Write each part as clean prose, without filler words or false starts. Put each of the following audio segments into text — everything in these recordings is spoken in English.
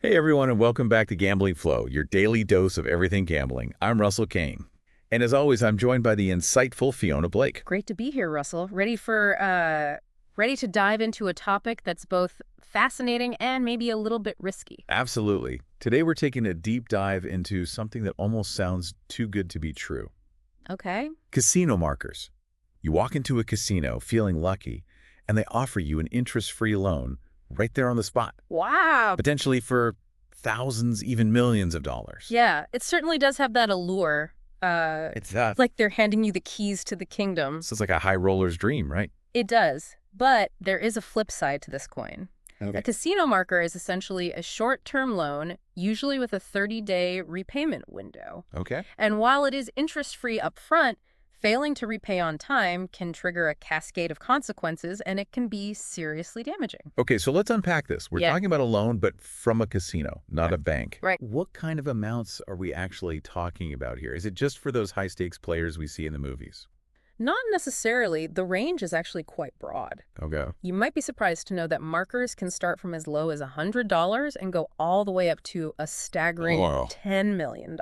Hey everyone, and welcome back to Gambling Flow, your daily dose of everything gambling. I'm Russell Kane. And as always, I'm joined by the insightful Fiona Blake. Great to be here, Russell. Ready to dive into a topic that's both fascinating and maybe a little bit risky. Absolutely. Today we're taking a deep dive into something that almost sounds too good to be true. Okay. Casino markers. You walk into a casino feeling lucky, and they offer you an interest-free loan right there on the spot, Wow. potentially for thousands, even millions of dollars. Yeah, it certainly does have that allure. It's Like they're handing you the keys to the kingdom. so it's like a high roller's dream, right? It does. But there is a flip side to this coin. Okay. A casino marker is essentially a short-term loan, usually with a 30-day repayment window. Okay. And while it is interest-free up front, failing to repay on time can trigger a cascade of consequences, and it can be seriously damaging. Okay, so let's unpack this. We're Yeah. talking about a loan, but from a casino, not a bank. Right. What kind of amounts are we actually talking about here? Is it just for those high-stakes players we see in the movies? Not necessarily. The range is actually quite broad. Okay. You might be surprised to know that markers can start from as low as $100 and go all the way up to a staggering Wow. $10 million.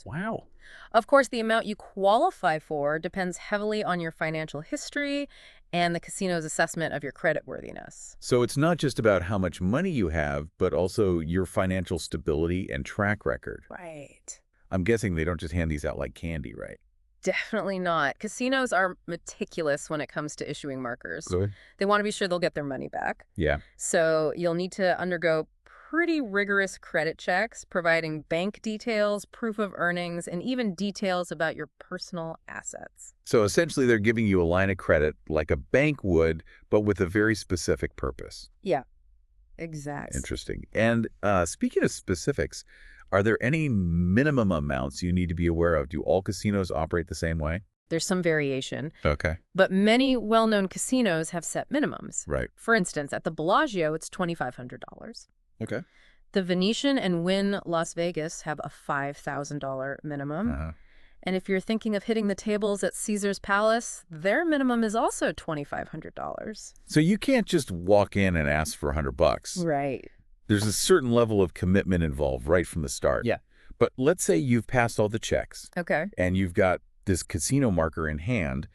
Wow. Of course, the amount you qualify for depends heavily on your financial history and the casino's assessment of your creditworthiness. So it's not just about how much money you have, but also your financial stability and track record. Right. I'm guessing they don't just hand these out like candy, right? Definitely not. Casinos are meticulous when it comes to issuing markers. Good. They want to be sure they'll get their money back. Yeah. So you'll need to undergo pretty rigorous credit checks, providing bank details, proof of earnings, and even details about your personal assets. So essentially they're giving you a line of credit like a bank would, but with a very specific purpose. Yeah, exactly. Interesting. And speaking of specifics, are there any minimum amounts you need to be aware of? Do all casinos operate the same way? There's some variation, Okay. but many well-known casinos have set minimums. Right. For instance, at the Bellagio, it's $2,500. Okay. The Venetian and Wynn Las Vegas have a $5,000 minimum. Uh-huh. And if you're thinking of hitting the tables at Caesar's Palace, their minimum is also $2,500. So you can't just walk in and ask for $100. Right. There's a certain level of commitment involved right from the start. Yeah. But let's say you've passed all the checks Okay. and you've got this casino marker in hand.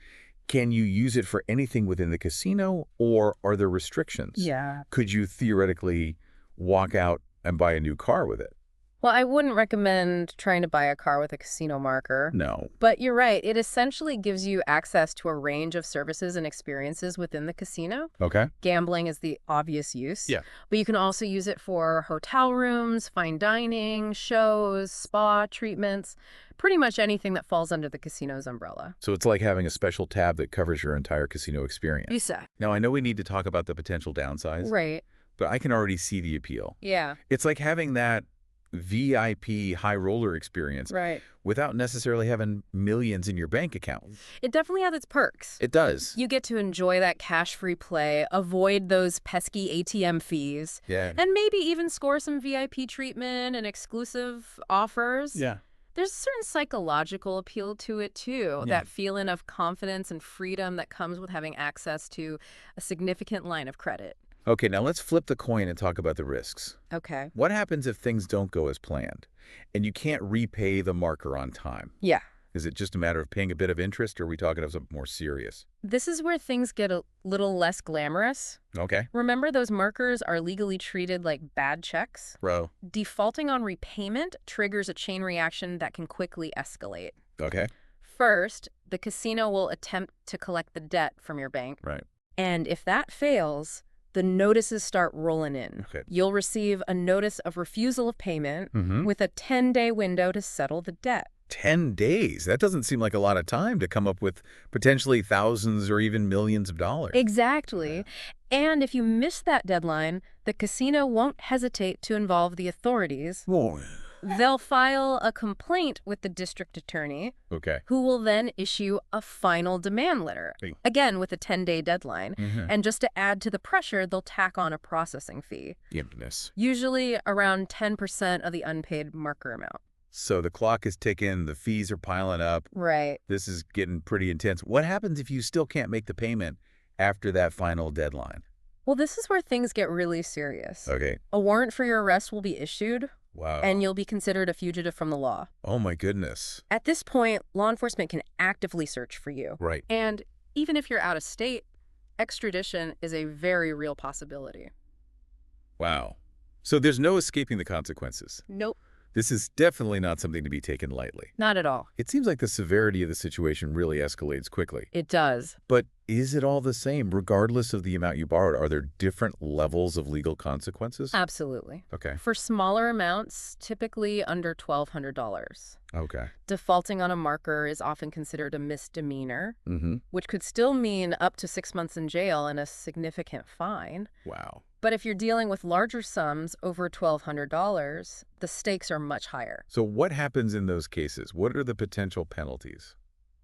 Can you use it for anything within the casino, or are there restrictions? Yeah. Could you theoretically walk out and buy a new car with it? Well, I wouldn't recommend trying to buy a car with a casino marker. No. But you're right. It essentially gives you access to a range of services and experiences within the casino. Okay. Gambling is the obvious use. Yeah. But you can also use it for hotel rooms, fine dining, shows, spa treatments, pretty much anything that falls under the casino's umbrella. So it's like having a special tab that covers your entire casino experience. Visa. Now, I know we need to talk about the potential downsides, Right. but I can already see the appeal. Yeah. It's like having that VIP high roller experience Right. without necessarily having millions in your bank account. It definitely has its perks. It does. You get to enjoy that cash-free play, avoid those pesky ATM fees, Yeah. and maybe even score some VIP treatment and exclusive offers. Yeah. There's a certain psychological appeal to it, too. Yeah. That feeling of confidence and freedom that comes with having access to a significant line of credit. Okay, now let's flip the coin and talk about the risks. Okay. What happens if things don't go as planned and you can't repay the marker on time? Yeah. Is it just a matter of paying a bit of interest, or are we talking of something more serious? This is where things get a little less glamorous. Okay. Remember, those markers are legally treated like bad checks? Bro. Defaulting on repayment triggers a chain reaction that can quickly escalate. Okay. First, the casino will attempt to collect the debt from your bank. Right. And if that fails, the notices start rolling in. Okay. You'll receive a notice of refusal of payment Mm-hmm. with a 10-day window to settle the debt. 10 days. That doesn't seem like a lot of time to come up with potentially thousands or even millions of dollars. Exactly. And if you miss that deadline, the casino won't hesitate to involve the authorities. Whoa. They'll file a complaint with the district attorney, Okay. who will then issue a final demand letter, Hey. again with a 10-day deadline. Mm-hmm. And just to add to the pressure, they'll tack on a processing fee, Goodness. usually around 10% of the unpaid marker amount. So the clock is ticking, the fees are piling up. Right. This is getting pretty intense. What happens if you still can't make the payment after that final deadline? Well, this is where things get really serious. Okay. A warrant for your arrest will be issued, and Wow. you'll be considered a fugitive from the law. Oh, my goodness. At this point, law enforcement can actively search for you. Right. And even if you're out of state, extradition is a very real possibility. Wow. So there's no escaping the consequences. Nope, This is definitely not something to be taken lightly. not at all. It seems like the severity of the situation really escalates quickly. It does. But is it all the same, regardless of the amount you borrowed? Are there different levels of legal consequences? Absolutely. Okay. For smaller amounts, typically under $1,200. Okay. Defaulting on a marker is often considered a misdemeanor, Mm-hmm. which could still mean up to 6 months in jail and a significant fine. Wow. But if you're dealing with larger sums over $1,200, the stakes are much higher. So what happens in those cases? What are the potential penalties?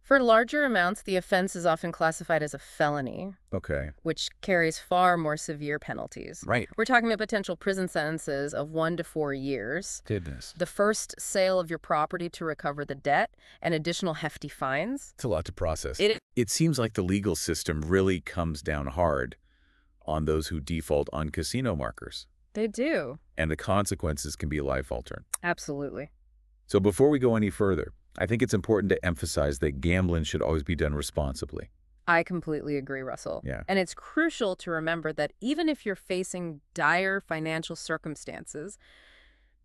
For larger amounts, the offense is often classified as a felony, Okay. which carries far more severe penalties. Right. We're talking about potential prison sentences of 1 to 4 years, Goodness. the first sale of your property to recover the debt, and additional hefty fines. It's a lot to process. It- It seems like the legal system really comes down hard on those who default on casino markers, They do. and the consequences can be life-altering. Absolutely. So before we go any further, I think it's important to emphasize that gambling should always be done responsibly. I completely agree, Russell. Yeah. And it's crucial to remember that even if you're facing dire financial circumstances,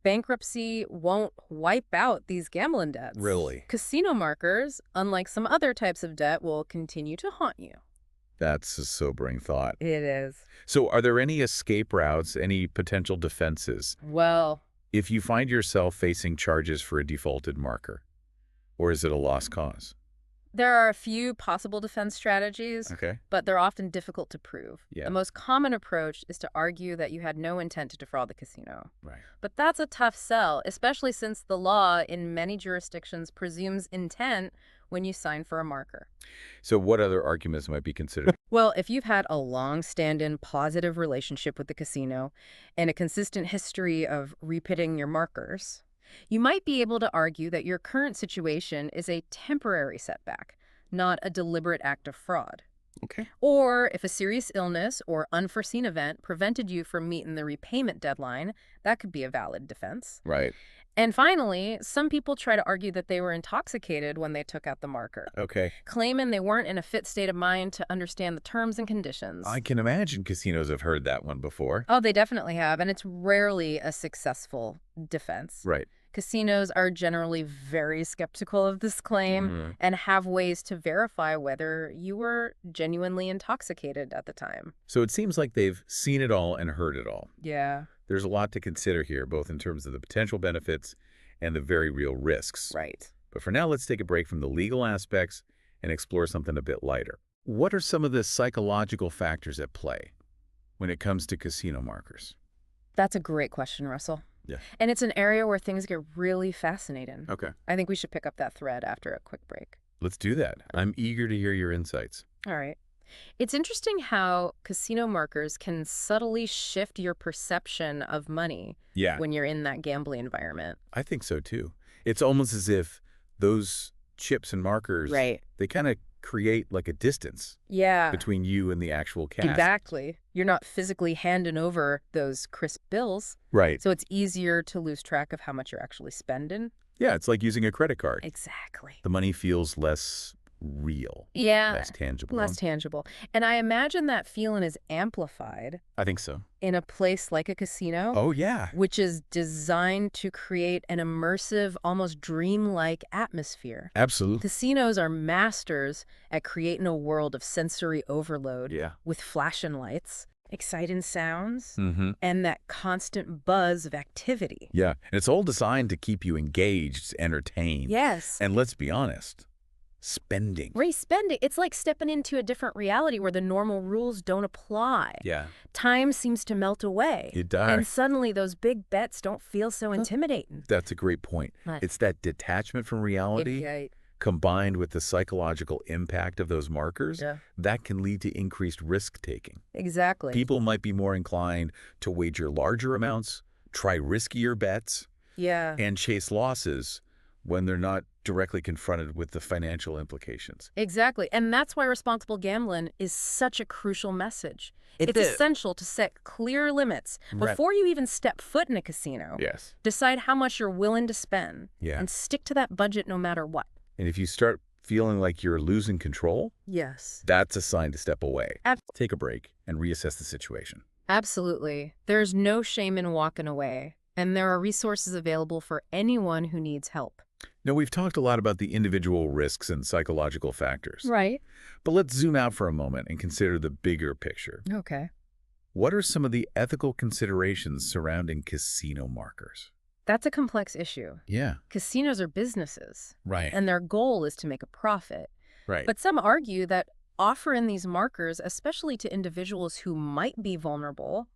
bankruptcy won't wipe out these gambling debts. Really? Casino markers, unlike some other types of debt, will continue to haunt you. That's a sobering thought. It is. So are there any escape routes, any potential defenses, Well, if you find yourself facing charges for a defaulted marker? Or is it a lost cause? there are a few possible defense strategies, Okay. but they're often difficult to prove. Yeah. The most common approach is to argue that you had no intent to defraud the casino. Right. But that's a tough sell, especially since the law in many jurisdictions presumes intent when you sign for a marker. So what other arguments might be considered? Well, if you've had a long-standing positive relationship with the casino and a consistent history of repitting your markers, you might be able to argue that your current situation is a temporary setback, not a deliberate act of fraud. Okay. Or if a serious illness or unforeseen event prevented you from meeting the repayment deadline, that could be a valid defense. Right. And finally, some people try to argue that they were intoxicated when they took out the marker, Okay. claiming they weren't in a fit state of mind to understand the terms and conditions. I can imagine casinos have heard that one before. Oh, they definitely have, and it's rarely a successful defense. Right. Casinos are generally very skeptical of this claim Mhm. and have ways to verify whether you were genuinely intoxicated at the time. So it seems like they've seen it all and heard it all. Yeah. There's a lot to consider here, both in terms of the potential benefits and the very real risks. Right. But for now, let's take a break from the legal aspects and explore something a bit lighter. What are some of the psychological factors at play when it comes to casino markers? That's a great question, Russell. Yeah. And it's an area where things get really fascinating. Okay. I think we should pick up that thread after a quick break. Let's do that. I'm eager to hear your insights. All right. It's interesting how casino markers can subtly shift your perception of money Yeah, when you're in that gambling environment. I think so too. It's almost as if those chips and markers, they kind of create like a distance Yeah. between you and the actual cash. Exactly. You're not physically handing over those crisp bills, Right. so it's easier to lose track of how much you're actually spending. Yeah, it's like using a credit card. Exactly. The money feels less real, Yeah. less tangible. Less tangible. And I imagine that feeling is amplified I think so. in a place like a casino, Oh, yeah. which is designed to create an immersive, almost dreamlike atmosphere. Absolutely. Casinos are masters at creating a world of sensory overload Yeah. with flashing lights, exciting sounds, Mm-hmm. and that constant buzz of activity. Yeah. And it's all designed to keep you engaged, entertained. Yes. And let's be honest, spending. Spending. It's like stepping into a different reality where the normal rules don't apply. Yeah, Time seems to melt away. it does. And suddenly those big bets don't feel so intimidating. That's a great point. Right. It's that detachment from reality Yeah. combined with the psychological impact of those markers Yeah. that can lead to increased risk-taking. Exactly. People might be more inclined to wager larger amounts, try riskier bets, Yeah. and chase losses when they're not directly confronted with the financial implications. Exactly. And that's why responsible gambling is such a crucial message. It's is. essential to set clear limits Right. before you even step foot in a casino. Yes. Decide how much you're willing to spend Yeah. and stick to that budget no matter what. And if you start feeling like you're losing control, Yes. that's a sign to step away. Ab- Take a break and reassess the situation. Absolutely. There's no shame in walking away, and there are resources available for anyone who needs help. Now, we've talked a lot about the individual risks and psychological factors. Right. But let's zoom out for a moment and consider the bigger picture. Okay. What are some of the ethical considerations surrounding casino markers? That's a complex issue. Yeah. Casinos are businesses, Right. and their goal is to make a profit. Right. But some argue that offering these markers, especially to individuals who might be vulnerable,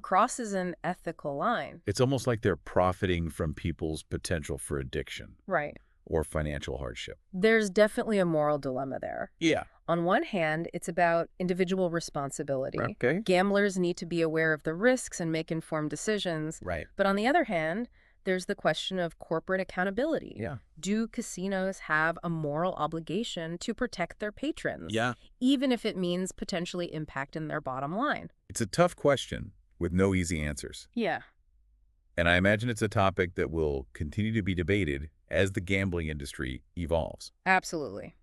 crosses an ethical line. It's almost like they're profiting from people's potential for addiction Right. or financial hardship. There's definitely a moral dilemma there. Yeah. On one hand, it's about individual responsibility. Okay. Gamblers need to be aware of the risks and make informed decisions. Right. But on the other hand, there's the question of corporate accountability. Yeah. Do casinos have a moral obligation to protect their patrons? Yeah. Even if it means potentially impacting their bottom line? It's a tough question with no easy answers. Yeah. And I imagine it's a topic that will continue to be debated as the gambling industry evolves. Absolutely.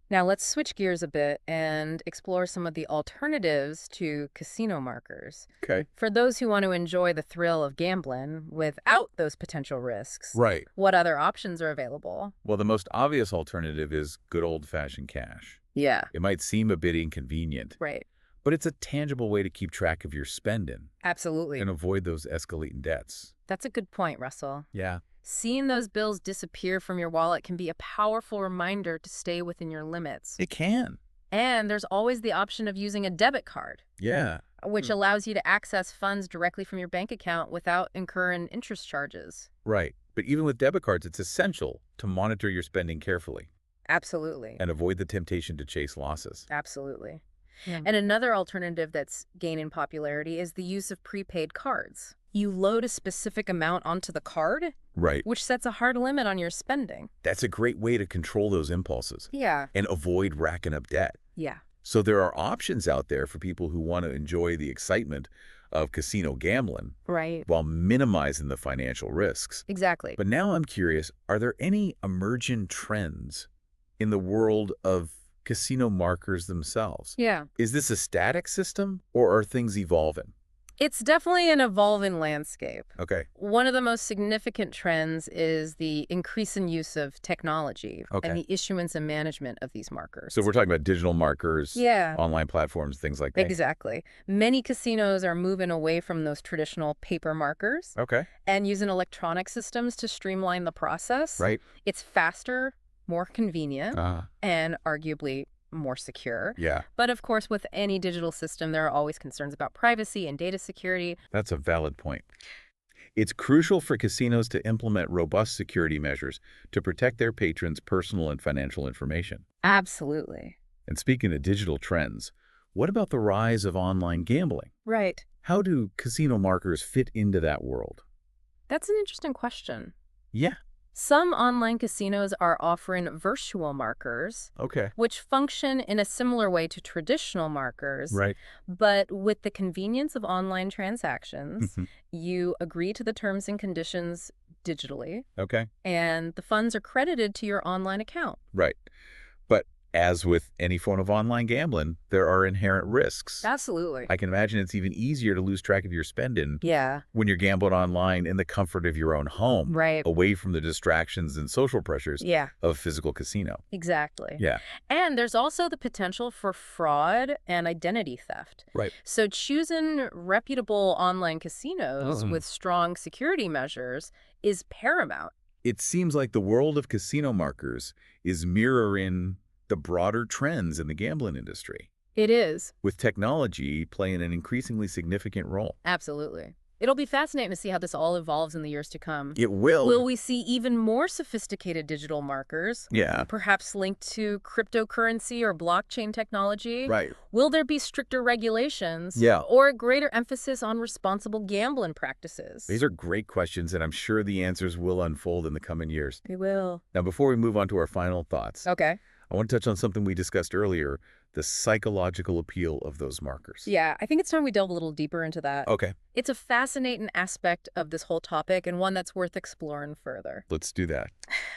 Now let's switch gears a bit and explore some of the alternatives to casino markers. Okay. For those who want to enjoy the thrill of gambling without those potential risks, Right. what other options are available? Well, the most obvious alternative is good old-fashioned cash. Yeah. It might seem a bit inconvenient, Right. but it's a tangible way to keep track of your spending Absolutely. and avoid those escalating debts. That's a good point, Russell. Yeah. Seeing those bills disappear from your wallet can be a powerful reminder to stay within your limits. It can. And there's always the option of using a debit card, Yeah. which allows you to access funds directly from your bank account without incurring interest charges. Right. But even with debit cards, it's essential to monitor your spending carefully Absolutely. and avoid the temptation to chase losses. Absolutely. Yeah. And another alternative that's gaining popularity is the use of prepaid cards. You load a specific amount onto the card, Right. which sets a hard limit on your spending. That's a great way to control those impulses Yeah. and avoid racking up debt. Yeah. So there are options out there for people who want to enjoy the excitement of casino gambling Right. while minimizing the financial risks. Exactly. But now I'm curious, are there any emergent trends in the world of casino markers themselves? Yeah. Is this a static system or are things evolving? It's definitely an evolving landscape. Okay. One of the most significant trends is the increasing use of technology Okay. and the issuance and management of these markers. So we're talking about digital markers, Yeah. online platforms, things like that. Exactly. Many casinos are moving away from those traditional paper markers Okay. and using electronic systems to streamline the process. Right. It's faster, more convenient, Uh, and arguably more secure. yeah, But of course, with any digital system, there are always concerns about privacy and data security. that's a valid point. It's crucial for casinos to implement robust security measures to protect their patrons' personal and financial information. Absolutely. And speaking of digital trends, what about the rise of online gambling? Right. How do casino markers fit into that world? That's an interesting question. Yeah. Some online casinos are offering virtual markers, Okay. which function in a similar way to traditional markers. Right. But with the convenience of online transactions, Mhm. you agree to the terms and conditions digitally, Okay. and the funds are credited to your online account. Right. But as with any form of online gambling, there are inherent risks. Absolutely. I can imagine it's even easier to lose track of your spending Yeah. when you're gambling online in the comfort of your own home, Right. away from the distractions and social pressures Yeah, of a physical casino. exactly. Yeah. And there's also the potential for fraud and identity theft. Right. So choosing reputable online casinos Mhm. with strong security measures is paramount. It seems like the world of casino markers is mirroring the broader trends in the gambling industry, It is. with technology playing an increasingly significant role. Absolutely. It'll be fascinating to see how this all evolves in the years to come. It will. Will we see even more sophisticated digital markers, Yeah. perhaps linked to cryptocurrency or blockchain technology? Right. Will there be stricter regulations? Yeah. Or a greater emphasis on responsible gambling practices? These are great questions, and I'm sure the answers will unfold in the coming years. We will. Now, before we move on to our final thoughts, Okay. I want to touch on something we discussed earlier, the psychological appeal of those markers. Yeah, I think it's time we delve a little deeper into that. Okay, It's a fascinating aspect of this whole topic and one that's worth exploring further. let's do that.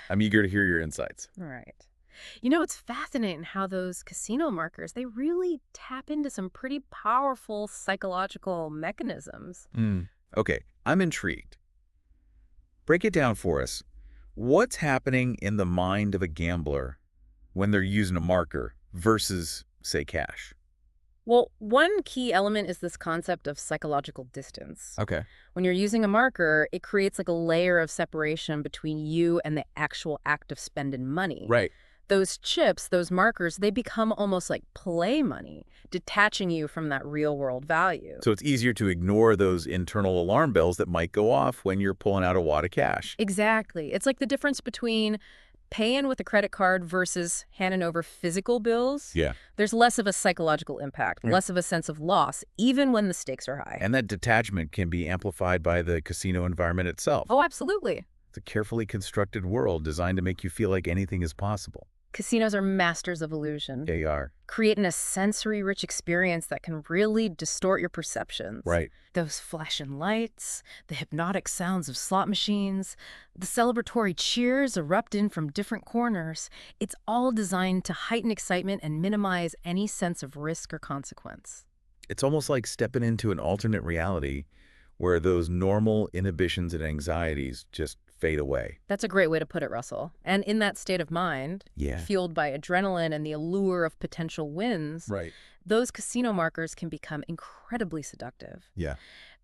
I'm eager to hear your insights. All right. It's fascinating how those casino markers, they really tap into some pretty powerful psychological mechanisms. Okay, I'm intrigued. Break it down for us. What's happening in the mind of a gambler when they're using a marker versus, say, cash? Well, one key element is this concept of psychological distance. Okay. When you're using a marker, it creates like a layer of separation between you and the actual act of spending money. Right. Those chips, those markers, they become almost like play money, detaching you from that real-world value. So it's easier to ignore those internal alarm bells that might go off when you're pulling out a wad of cash. Exactly. It's like the difference between paying with a credit card versus handing over physical bills. Yeah. There's less of a psychological impact, less of a sense of loss, even when the stakes are high. And that detachment can be amplified by the casino environment itself. Oh, absolutely. It's a carefully constructed world designed to make you feel like anything is possible. Casinos are masters of illusion, They are. creating a sensory-rich experience that can really distort your perceptions. Right. Those flashing lights, the hypnotic sounds of slot machines, the celebratory cheers erupting from different corners. It's all designed to heighten excitement and minimize any sense of risk or consequence. It's almost like stepping into an alternate reality where those normal inhibitions and anxieties just fade away. That's a great way to put it, Russell. And in that state of mind, Yeah. fueled by adrenaline and the allure of potential wins, Right. those casino markers can become incredibly seductive. Yeah.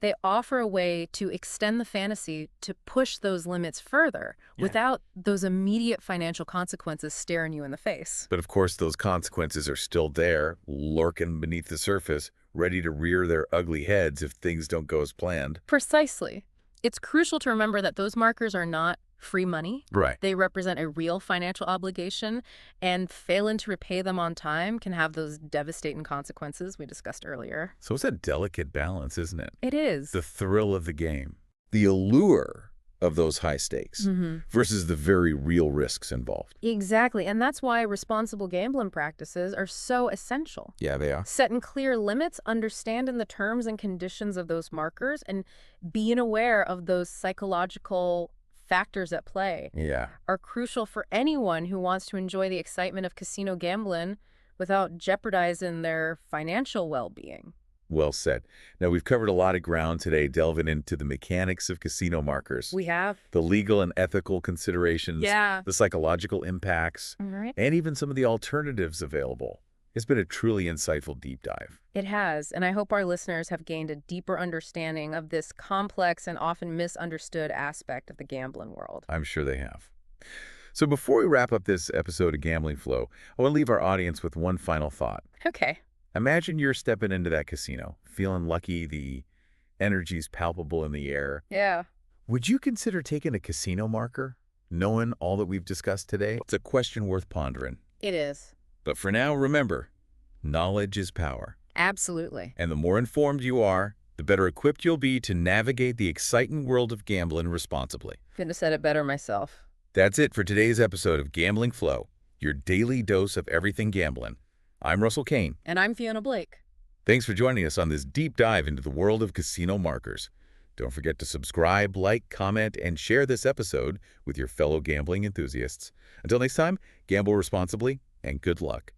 They offer a way to extend the fantasy to push those limits further without those immediate financial consequences staring you in the face. But of course, those consequences are still there, lurking beneath the surface, ready to rear their ugly heads if things don't go as planned. Precisely. It's crucial to remember that those markers are not free money. Right. They represent a real financial obligation, and failing to repay them on time can have those devastating consequences we discussed earlier. So it's a delicate balance, isn't it? It is. The thrill of the game, the allure of those high stakes versus the very real risks involved. Exactly, and that's why responsible gambling practices are so essential. Yeah, they are. Setting clear limits, understanding the terms and conditions of those markers, and being aware of those psychological factors at play Yeah. are crucial for anyone who wants to enjoy the excitement of casino gambling without jeopardizing their financial well-being. Well said. Now, we've covered a lot of ground today, delving into the mechanics of casino markers, We have. the legal and ethical considerations, Yeah. the psychological impacts, All right. and even some of the alternatives available. It's been a truly insightful deep dive. It has, and I hope our listeners have gained a deeper understanding of this complex and often misunderstood aspect of the gambling world. I'm sure they have. So before we wrap up this episode of Gambling Flow, I want to leave our audience with one final thought. Okay. Imagine you're stepping into that casino, feeling lucky, the energy's palpable in the air. Yeah. Would you consider taking a casino marker, knowing all that we've discussed today? It's a question worth pondering. It is. But for now, remember, knowledge is power. Absolutely. And the more informed you are, the better equipped you'll be to navigate the exciting world of gambling responsibly. Couldn't have said it better myself. That's it for today's episode of Gambling Flow, your daily dose of everything gambling. I'm Russell Kane. And I'm Fiona Blake. Thanks for joining us on this deep dive into the world of casino markers. Don't forget to subscribe, like, comment, and share this episode with your fellow gambling enthusiasts. Until next time, gamble responsibly and good luck.